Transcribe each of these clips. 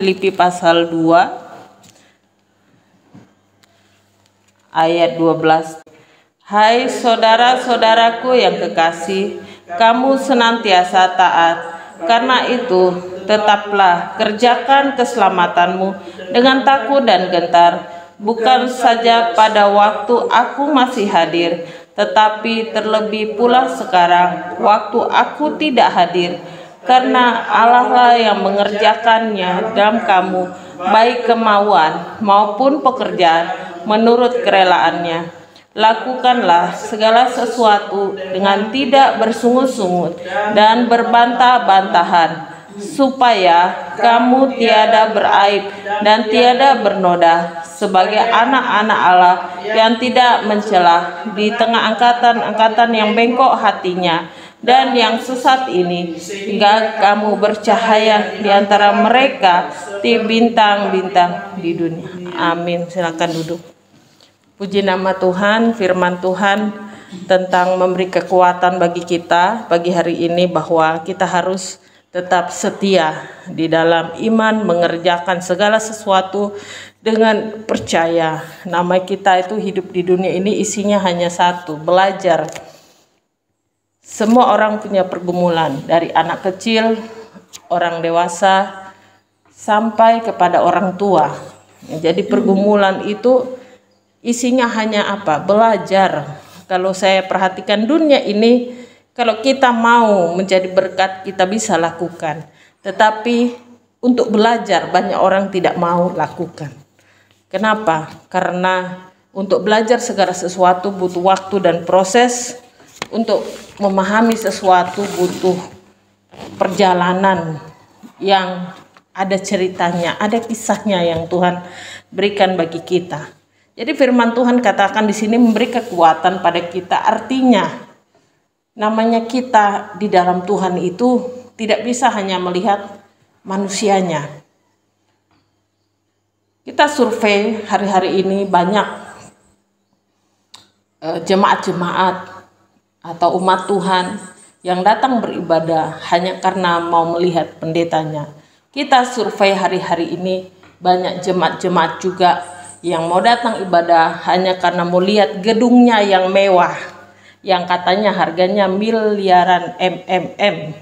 Filipi pasal 2 ayat 12. Hai saudara-saudaraku yang kekasih, kamu senantiasa taat. Karena itu, tetaplah kerjakan keselamatanmu dengan takut dan gentar, bukan saja pada waktu aku masih hadir, tetapi terlebih pula sekarang, waktu aku tidak hadir. Karena Allah lah yang mengerjakannya dalam kamu, baik kemauan maupun pekerjaan, menurut kerelaannya. Lakukanlah segala sesuatu dengan tidak bersungut-sungut dan berbantah-bantahan, supaya kamu tiada beraib dan tiada bernoda, sebagai anak-anak Allah yang tidak mencela di tengah angkatan-angkatan yang bengkok hatinya dan yang sesat ini, hingga kamu bercahaya di antara mereka di bintang-bintang di dunia. Amin. Silakan duduk. Puji nama Tuhan. Firman Tuhan tentang memberi kekuatan bagi kita pagi hari ini, bahwa kita harus tetap setia di dalam iman, mengerjakan segala sesuatu dengan percaya. Nama kita itu hidup di dunia ini isinya hanya satu, belajar. Semua orang punya pergumulan, dari anak kecil, orang dewasa, sampai kepada orang tua. Jadi pergumulan itu isinya hanya apa? Belajar. Kalau saya perhatikan dunia ini, kalau kita mau menjadi berkat, kita bisa lakukan. Tetapi untuk belajar banyak orang tidak mau lakukan. Kenapa? Karena untuk belajar segala sesuatu butuh waktu dan proses. Untuk memahami sesuatu butuh perjalanan yang ada ceritanya, ada kisahnya yang Tuhan berikan bagi kita. Jadi firman Tuhan katakan di sini memberi kekuatan pada kita. Artinya, namanya kita di dalam Tuhan itu tidak bisa hanya melihat manusianya. Kita survei hari-hari ini banyak jemaat-jemaat atau umat Tuhan yang datang beribadah hanya karena mau melihat pendetanya. Kita survei hari-hari ini banyak jemaat-jemaat juga yang mau datang ibadah hanya karena mau lihat gedungnya yang mewah, yang katanya harganya miliaran MMM.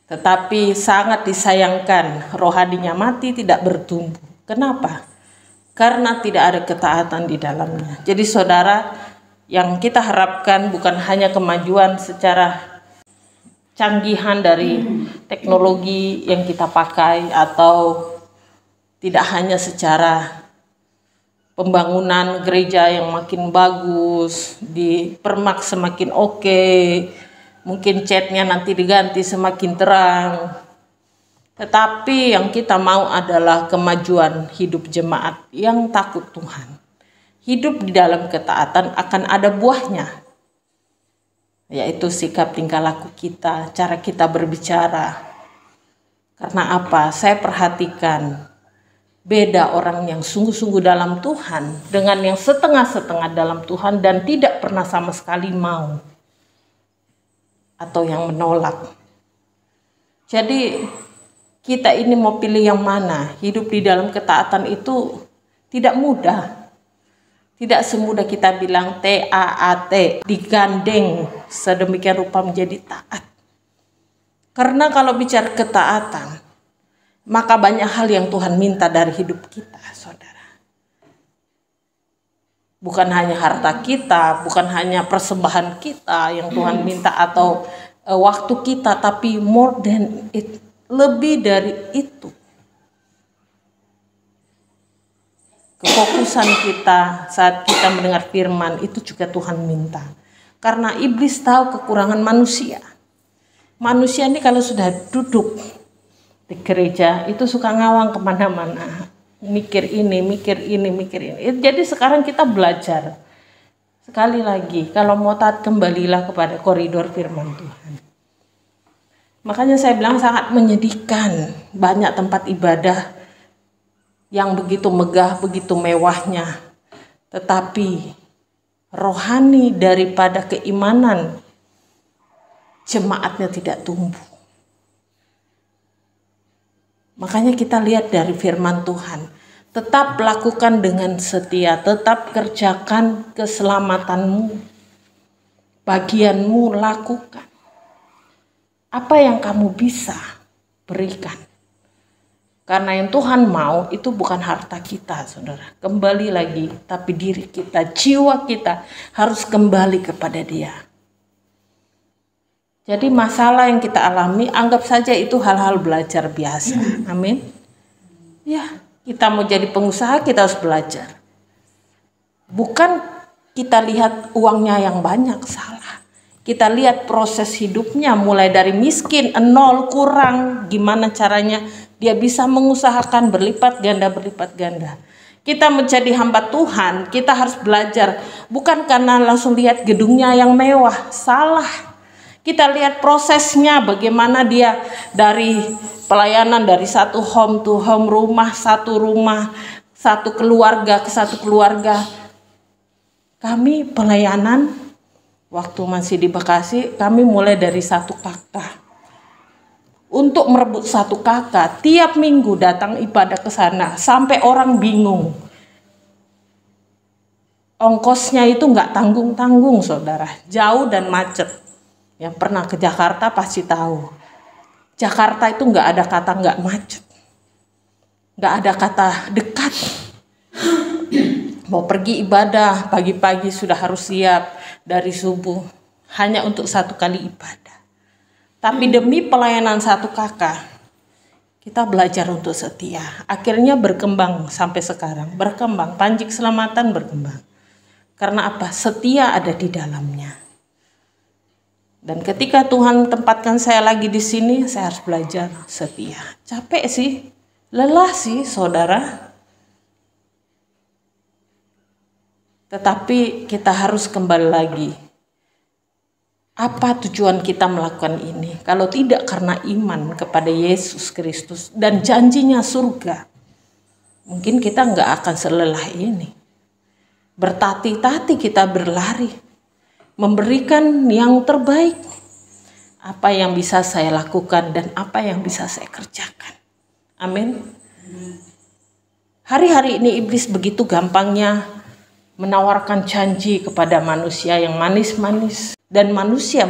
Tetapi sangat disayangkan, rohaninya mati, tidak bertumbuh. Kenapa? Karena tidak ada ketaatan di dalamnya. Jadi saudara, yang kita harapkan bukan hanya kemajuan secara canggihan dari teknologi yang kita pakai, atau tidak hanya secara pembangunan gereja yang makin bagus, dipermak semakin oke, mungkin catnya nanti diganti semakin terang. Tetapi yang kita mau adalah kemajuan hidup jemaat yang takut Tuhan. Hidup di dalam ketaatan akan ada buahnya, yaitu sikap tingkah laku kita, cara kita berbicara. Karena apa? Saya perhatikan beda orang yang sungguh-sungguh dalam Tuhan dengan yang setengah-setengah dalam Tuhan dan tidak pernah sama sekali mau, atau yang menolak. Jadi kita ini mau pilih yang mana? Hidup di dalam ketaatan itu tidak mudah. Tidak semudah kita bilang TAAT, digandeng sedemikian rupa menjadi taat. Karena kalau bicara ketaatan, maka banyak hal yang Tuhan minta dari hidup kita, saudara. Bukan hanya harta kita, bukan hanya persembahan kita yang Tuhan minta, atau waktu kita, tapi more than it, lebih dari itu. Kefokusan kita saat kita mendengar firman itu juga Tuhan minta. Karena iblis tahu kekurangan manusia. Manusia ini kalau sudah duduk di gereja itu suka ngawang kemana-mana. Mikir ini, mikir ini, mikir ini. Jadi sekarang kita belajar. Sekali lagi, kalau mau taat, kembalilah kepada koridor firman Tuhan. Makanya saya bilang sangat menyedihkan banyak tempat ibadah yang begitu megah, begitu mewahnya, tetapi rohani daripada keimanan jemaatnya tidak tumbuh. Makanya kita lihat dari firman Tuhan, tetap lakukan dengan setia, tetap kerjakan keselamatanmu, bagianmu lakukan. Apa yang kamu bisa berikan. Karena yang Tuhan mau itu bukan harta kita, saudara. Kembali lagi, tapi diri kita, jiwa kita harus kembali kepada Dia. Jadi masalah yang kita alami, anggap saja itu hal-hal belajar biasa. Amin. Ya, kita mau jadi pengusaha, kita harus belajar. Bukan kita lihat uangnya yang banyak, salah. Kita lihat proses hidupnya, mulai dari miskin, nol, kurang, gimana caranya dia bisa mengusahakan berlipat ganda. Kita menjadi hamba Tuhan, kita harus belajar. Bukan karena langsung lihat gedungnya yang mewah, salah. Kita lihat prosesnya, bagaimana dia dari pelayanan, dari satu home to home, rumah, satu keluarga ke satu keluarga. Kami pelayanan, waktu masih di Bekasi, kami mulai dari satu kakak. Untuk merebut satu kakak, tiap minggu datang ibadah ke sana, sampai orang bingung. Ongkosnya itu nggak tanggung-tanggung, saudara, jauh dan macet. Yang pernah ke Jakarta pasti tahu. Jakarta itu nggak ada kata nggak macet, nggak ada kata dekat. Mau pergi ibadah, pagi-pagi sudah harus siap dari subuh, hanya untuk satu kali ibadah. Tapi demi pelayanan satu kakak, kita belajar untuk setia. Akhirnya berkembang sampai sekarang. Berkembang, Panji Keselamatan berkembang. Karena apa? Setia ada di dalamnya. Dan ketika Tuhan tempatkan saya lagi di sini, saya harus belajar setia. Capek sih, lelah sih, saudara. Tetapi kita harus kembali lagi. Apa tujuan kita melakukan ini? Kalau tidak karena iman kepada Yesus Kristus dan janjinya surga, mungkin kita nggak akan selelah ini. Bertati-tati kita berlari, memberikan yang terbaik. Apa yang bisa saya lakukan dan apa yang bisa saya kerjakan. Amin. Hari-hari ini iblis begitu gampangnya menawarkan janji kepada manusia yang manis-manis. Dan manusia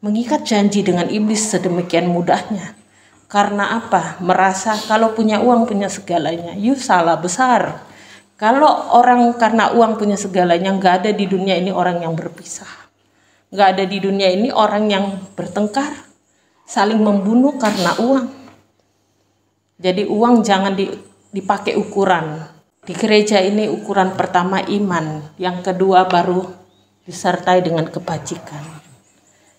mengikat janji dengan iblis sedemikian mudahnya. Karena apa? Merasa kalau punya uang punya segalanya. Salah besar. Kalau orang karena uang punya segalanya, nggak ada di dunia ini orang yang berpisah. Nggak ada di dunia ini orang yang bertengkar, saling membunuh karena uang. Jadi uang jangan dipakai ukuran. Di gereja ini ukuran pertama iman, yang kedua baru disertai dengan kebajikan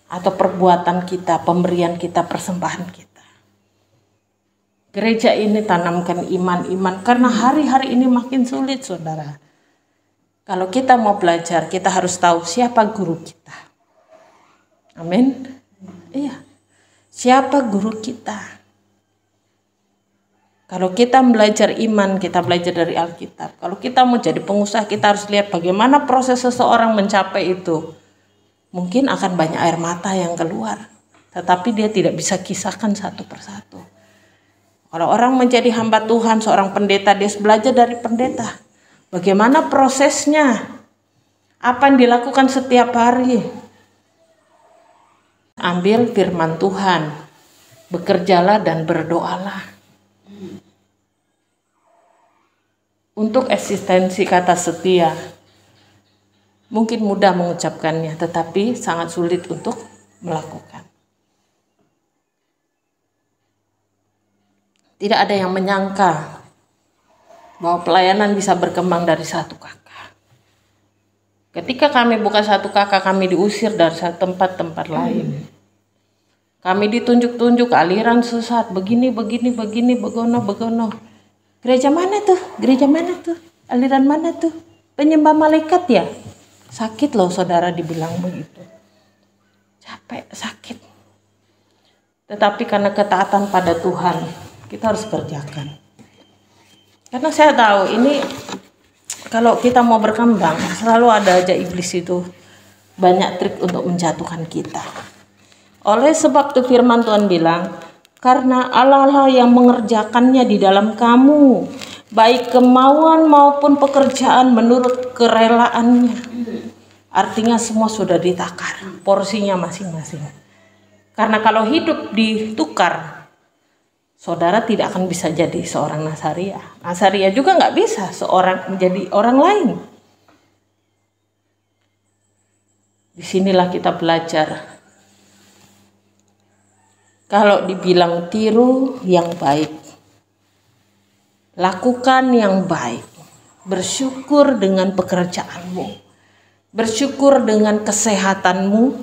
atau perbuatan kita, pemberian kita, persembahan kita. Gereja ini tanamkan iman karena hari-hari ini makin sulit, saudara. Kalau kita mau belajar, kita harus tahu siapa guru kita. Amin. Iya. Siapa guru kita? Kalau kita belajar iman, kita belajar dari Alkitab. Kalau kita mau jadi pengusaha, kita harus lihat bagaimana proses seseorang mencapai itu. Mungkin akan banyak air mata yang keluar, tetapi dia tidak bisa kisahkan satu persatu. Kalau orang menjadi hamba Tuhan, seorang pendeta, dia harus belajar dari pendeta. Bagaimana prosesnya? Apa yang dilakukan setiap hari? Ambil firman Tuhan, bekerjalah dan berdoalah. Untuk eksistensi kata setia, mungkin mudah mengucapkannya, tetapi sangat sulit untuk melakukan. Tidak ada yang menyangka bahwa pelayanan bisa berkembang dari satu kakak. Ketika kami buka satu kakak, kami diusir dari satu tempat lain. Kami ditunjuk-tunjuk aliran sesat, begini, begono. Gereja mana tuh? Gereja mana tuh? Aliran mana tuh? Penyembah malaikat ya? Sakit loh, saudara, dibilang begitu. Capek, sakit. Tetapi karena ketaatan pada Tuhan, kita harus kerjakan. Karena saya tahu ini, kalau kita mau berkembang, selalu ada aja iblis itu banyak trik untuk menjatuhkan kita. Oleh sebab itu firman Tuhan bilang, karena Allah lah yang mengerjakannya di dalam kamu, baik kemauan maupun pekerjaan menurut kerelaannya. Artinya semua sudah ditakar, porsinya masing-masing. Karena kalau hidup ditukar, saudara tidak akan bisa jadi seorang Nasaria. Nasaria juga nggak bisa seorang menjadi orang lain. Disinilah kita belajar. Kalau dibilang tiru yang baik, lakukan yang baik, bersyukur dengan pekerjaanmu, bersyukur dengan kesehatanmu,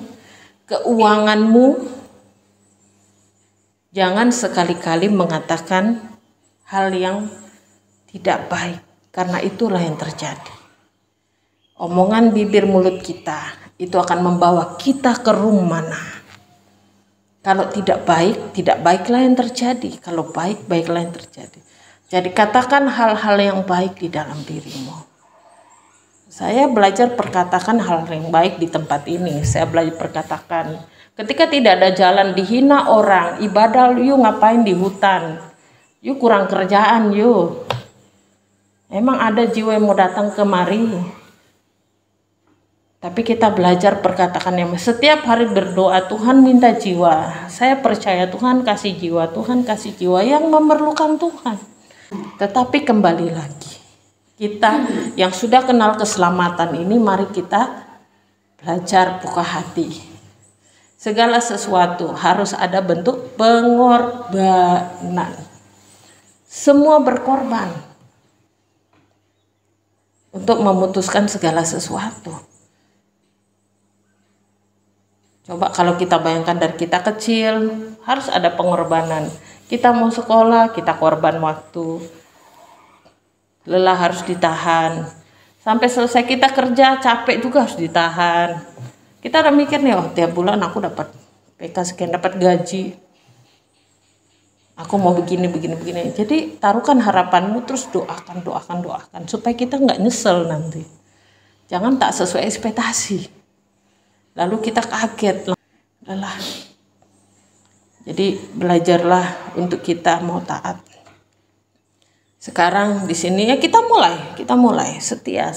keuanganmu. Jangan sekali-kali mengatakan hal yang tidak baik, karena itulah yang terjadi. Omongan bibir mulut kita itu akan membawa kita ke rumah mana. Kalau tidak baik, tidak baiklah yang terjadi. Kalau baik, baiklah yang terjadi. Jadi katakan hal-hal yang baik di dalam dirimu. Saya belajar perkatakan hal yang baik di tempat ini. Saya belajar perkatakan. Ketika tidak ada jalan, dihina orang, ibadah yuk ngapain di hutan? Yuk kurang kerjaan yuk. Emang ada jiwa yang mau datang kemari? Tapi kita belajar perkatakan yang setiap hari berdoa, Tuhan minta jiwa. Saya percaya Tuhan kasih jiwa, Tuhan kasih jiwa yang memerlukan Tuhan. Tetapi kembali lagi, kita yang sudah kenal keselamatan ini, mari kita belajar buka hati. Segala sesuatu harus ada bentuk pengorbanan. Semua berkorban untuk memutuskan segala sesuatu. Coba kalau kita bayangkan dari kita kecil, harus ada pengorbanan. Kita mau sekolah, kita korban waktu. Lelah harus ditahan. Sampai selesai kita kerja, capek juga harus ditahan. Kita udah mikir nih, oh tiap bulan aku dapat PK sekian, dapat gaji. Aku mau begini. Jadi taruhkan harapanmu, terus doakan. Supaya kita nggak nyesel nanti. Jangan tak sesuai ekspektasi. Lalu kita kaget, lelah. Jadi belajarlah untuk kita mau taat. Sekarang di sini ya kita mulai setia.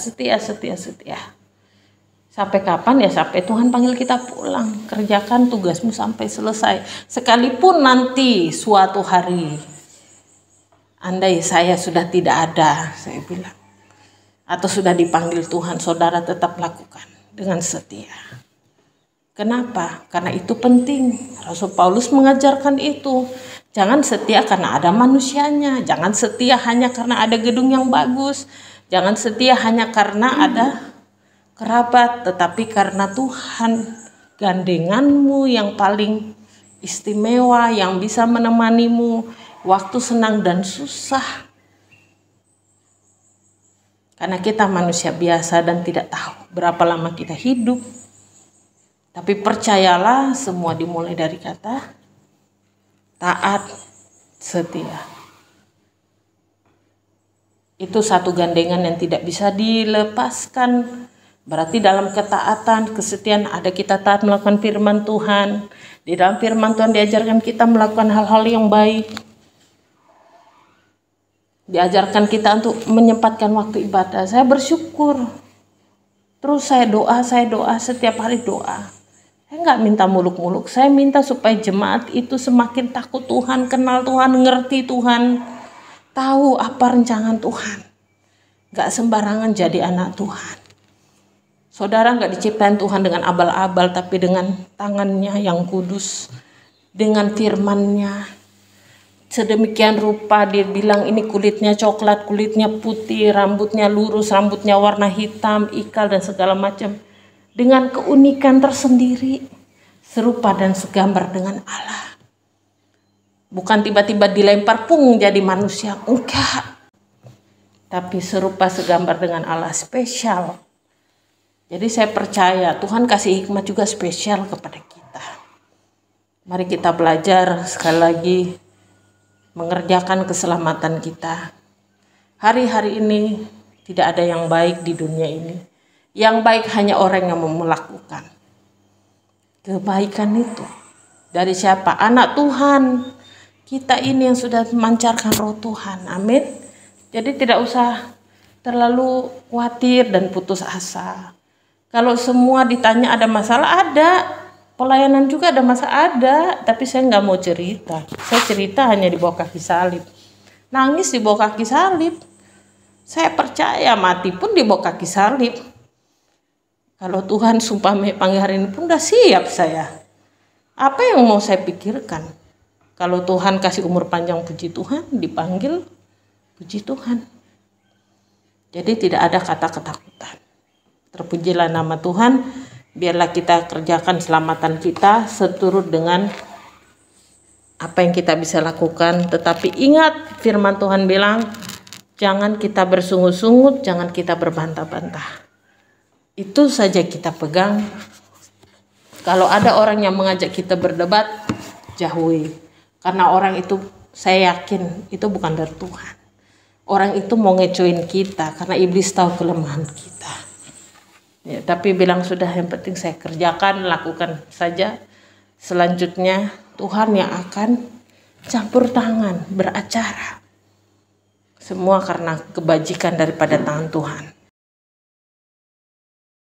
Sampai kapan ya? Sampai Tuhan panggil kita pulang. Kerjakan tugasmu sampai selesai. Sekalipun nanti suatu hari, andai saya sudah tidak ada, saya bilang, atau sudah dipanggil Tuhan, saudara tetap lakukan dengan setia. Kenapa? Karena itu penting. Rasul Paulus mengajarkan itu. Jangan setia karena ada manusianya. Jangan setia hanya karena ada gedung yang bagus. Jangan setia hanya karena ada kerabat. Tetapi karena Tuhan, gandenganmu yang paling istimewa, yang bisa menemanimu waktu senang dan susah. Karena kita manusia biasa dan tidak tahu berapa lama kita hidup. Tapi percayalah, semua dimulai dari kata taat, setia. Itu satu gandengan yang tidak bisa dilepaskan. Berarti dalam ketaatan, kesetiaan ada kita taat melakukan firman Tuhan. Di dalam firman Tuhan diajarkan kita melakukan hal-hal yang baik. Diajarkan kita untuk menyempatkan waktu ibadah. Saya bersyukur. Terus saya doa setiap hari doa. Saya nggak minta muluk-muluk, saya minta supaya jemaat itu semakin takut Tuhan, kenal Tuhan, ngerti Tuhan, tahu apa rencana Tuhan. Nggak sembarangan jadi anak Tuhan. Saudara nggak diciptain Tuhan dengan abal-abal, tapi dengan tangannya yang kudus, dengan firman-Nya. Sedemikian rupa dia bilang ini kulitnya coklat, kulitnya putih, rambutnya lurus, rambutnya warna hitam, ikal dan segala macam. Dengan keunikan tersendiri, serupa dan segambar dengan Allah. Bukan tiba-tiba dilempar pung jadi manusia, enggak. Tapi serupa segambar dengan Allah, spesial. Jadi saya percaya Tuhan kasih hikmat juga spesial kepada kita. Mari kita belajar sekali lagi mengerjakan keselamatan kita. Hari-hari ini tidak ada yang baik di dunia ini. Yang baik hanya orang yang mau melakukan kebaikan itu. Dari siapa? Anak Tuhan kita ini yang sudah memancarkan roh Tuhan. Amin. Jadi tidak usah terlalu khawatir dan putus asa. Kalau semua ditanya ada masalah, ada. Pelayanan juga ada masalah, ada. Tapi saya nggak mau cerita. Saya cerita hanya di bawah kaki salib. Nangis di bawah kaki salib. Saya percaya mati pun di bawah kaki salib. Kalau Tuhan sumpah panggil hari ini pun udah siap saya. Apa yang mau saya pikirkan? Kalau Tuhan kasih umur panjang, puji Tuhan, dipanggil, puji Tuhan. Jadi tidak ada kata ketakutan. Terpujilah nama Tuhan. Biarlah kita kerjakan keselamatan kita seturut dengan apa yang kita bisa lakukan. Tetapi ingat firman Tuhan bilang, jangan kita bersungut-sungut, jangan kita berbantah-bantah. Itu saja kita pegang. Kalau ada orang yang mengajak kita berdebat, jauhi. Karena orang itu, saya yakin, itu bukan dari Tuhan. Orang itu mau ngecoin kita karena iblis tahu kelemahan kita. Ya, tapi bilang sudah, yang penting saya kerjakan, lakukan saja. Selanjutnya Tuhan yang akan campur tangan, beracara. Semua karena kebajikan daripada tangan Tuhan.